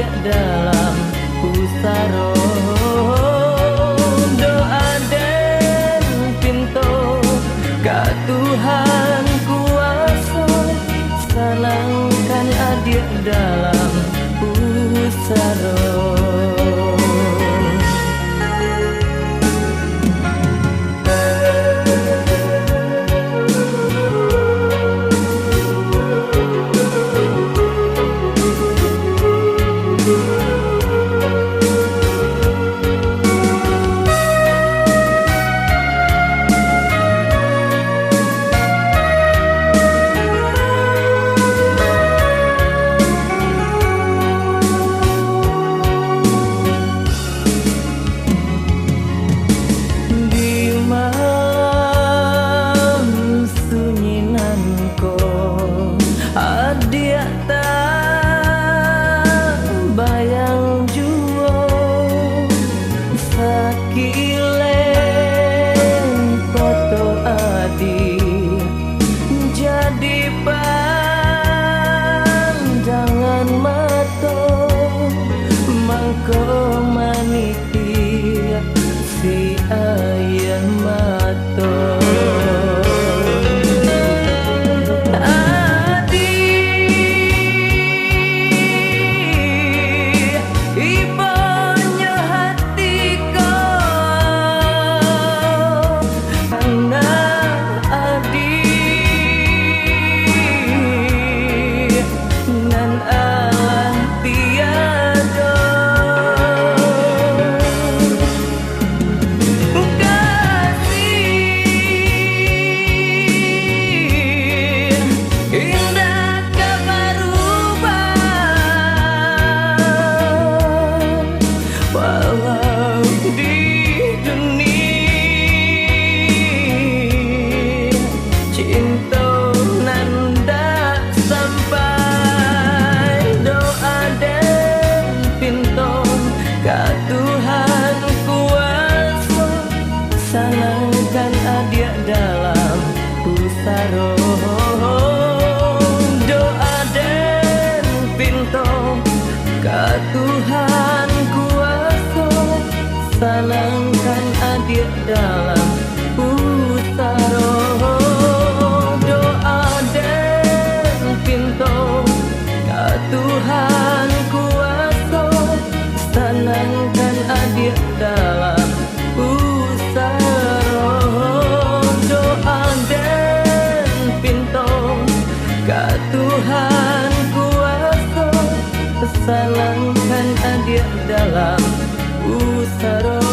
dia dalam pusaro. Doa dan pintu ka Tuhan kuasa, salangkan adik dalam pusaro. Tuhan kuasa, salangkan adik dalam pusaro. Doa dan pintu ka Tuhan kuasa, salangkan adik dalam pusaro. Doa dan pintu ka Tuhan kuasa, salangkan adik dalam pusaro. Doa dan pintu ka Tuhan kuasa, salangkan adik dalam pusaro.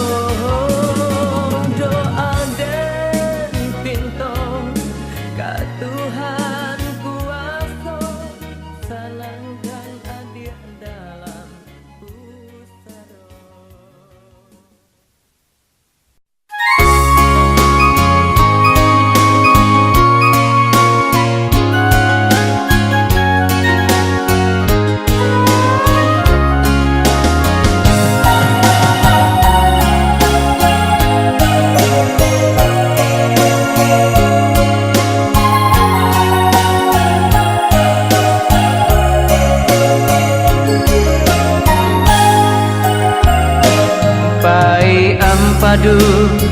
Padu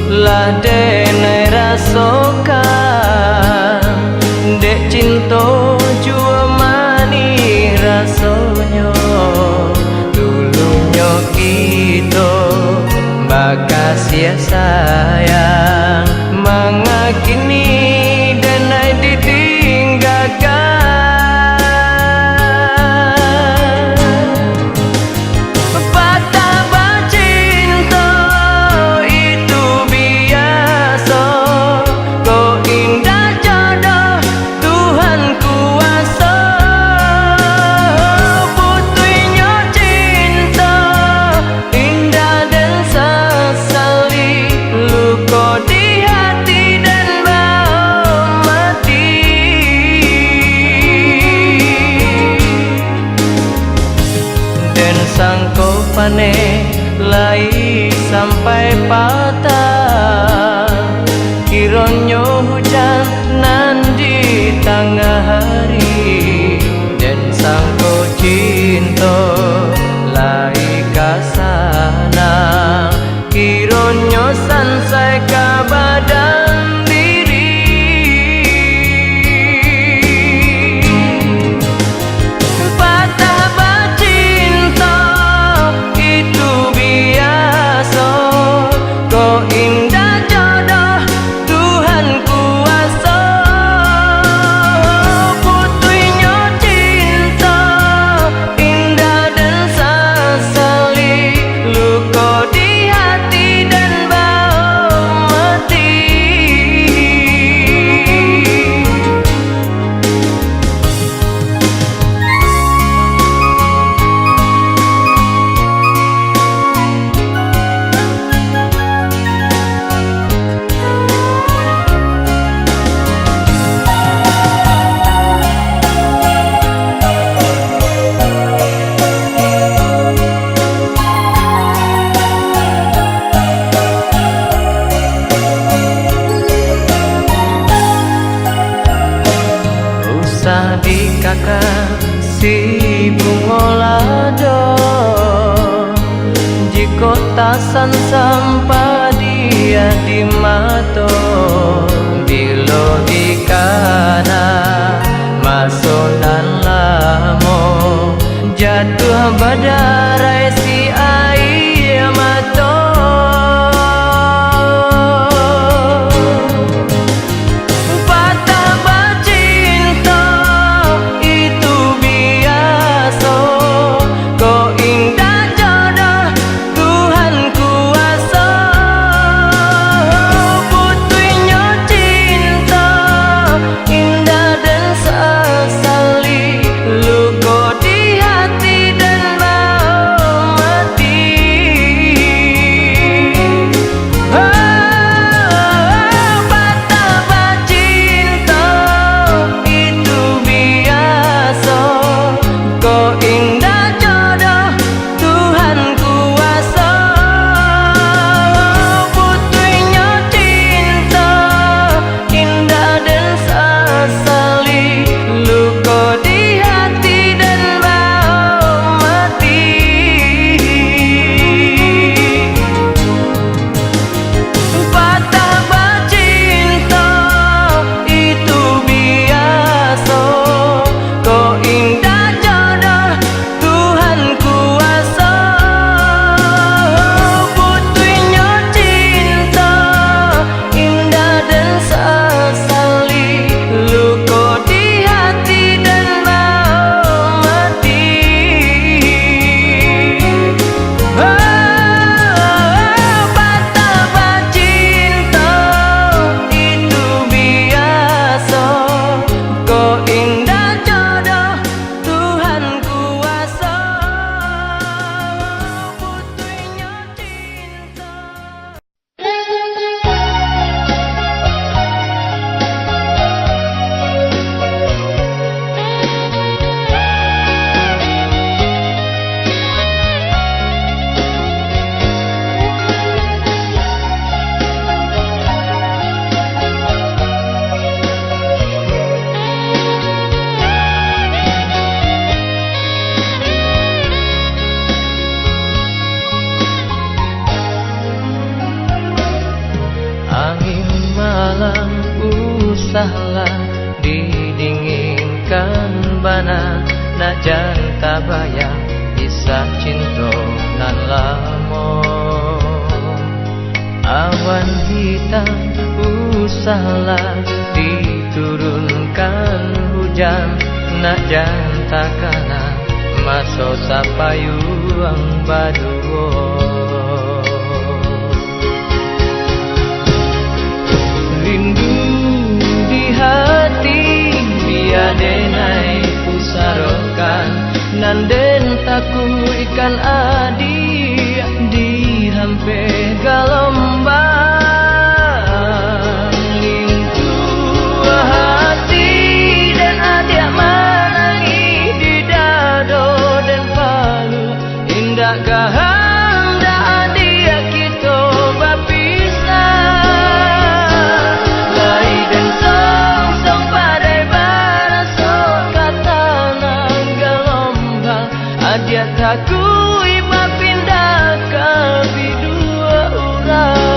lah denai rasokan, dek cinta jua mani rasonyo. Dulunya kita bakasia sayang, mengakini denai ditinggalkan. Pane lai sampai patah, kironyo hujan nan di tengah hari, dan sangko cinta si bungolado jiko tasan sampai dia di mato bilo di kana masonan lamo jatuh badarai si air mato usahlah didinginkan bana nak janta bayang bisa cinta nan lamo awan hitam usahlah diturunkan hujan nak janta kana maso sapayuang baduo rindu di hati dia denai pusarokan nanden taku ikan adi di hampe galombang rindu hati dan adia menangi di dado dan palu indah gahanda adia kita bapisah lai dan song padai baraso kata nang galombang adia takui pindah ke bidua urang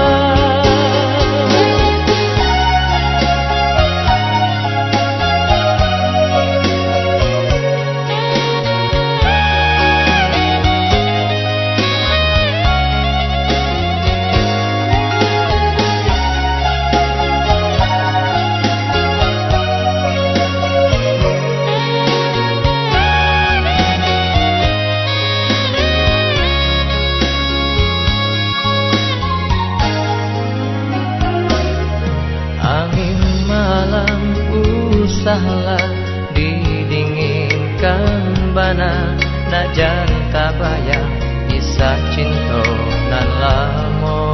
usahlah didinginkan bana nak janta bayang bisa cinta nan lamo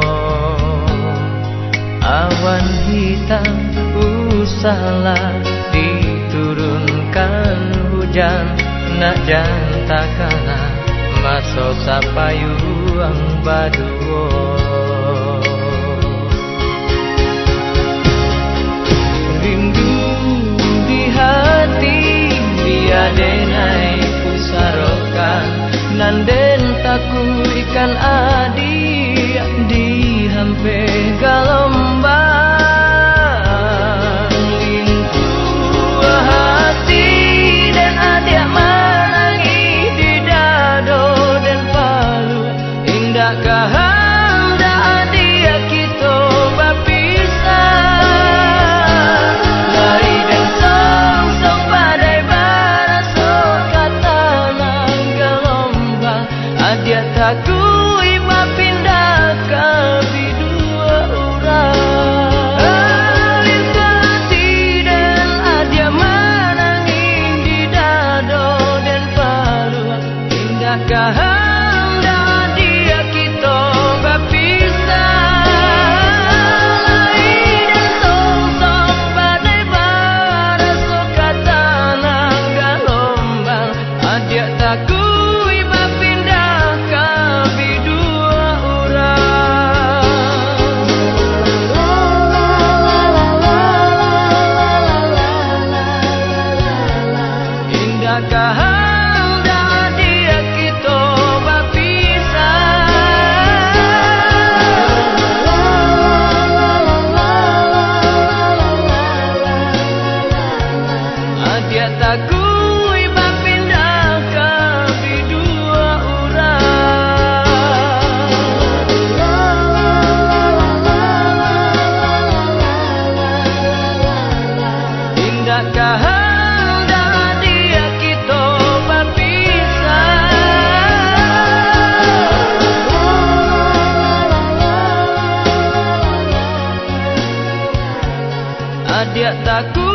awan hitam usahlah diturunkan hujan nak janta kana maso sapayuang baduo hati dia denai kan adik di hampe galombang lintu hati dan adik menangis di dado dan palu indah kahanda adik kita berpisah lai dan song-song badai barasuk kata nang galombang adik takui pindah ke bidua urang lintu hati dan adik menangis di dado dan palu indah kahanda dia kita berpisah lai dan song-song badai barasuk kata nang galombang adik takui berpindah ke bidua urang indah kahanda dia kita berpisah adik takui berpindah ke bidua urang indah kahanda dia kita berpisah adik takui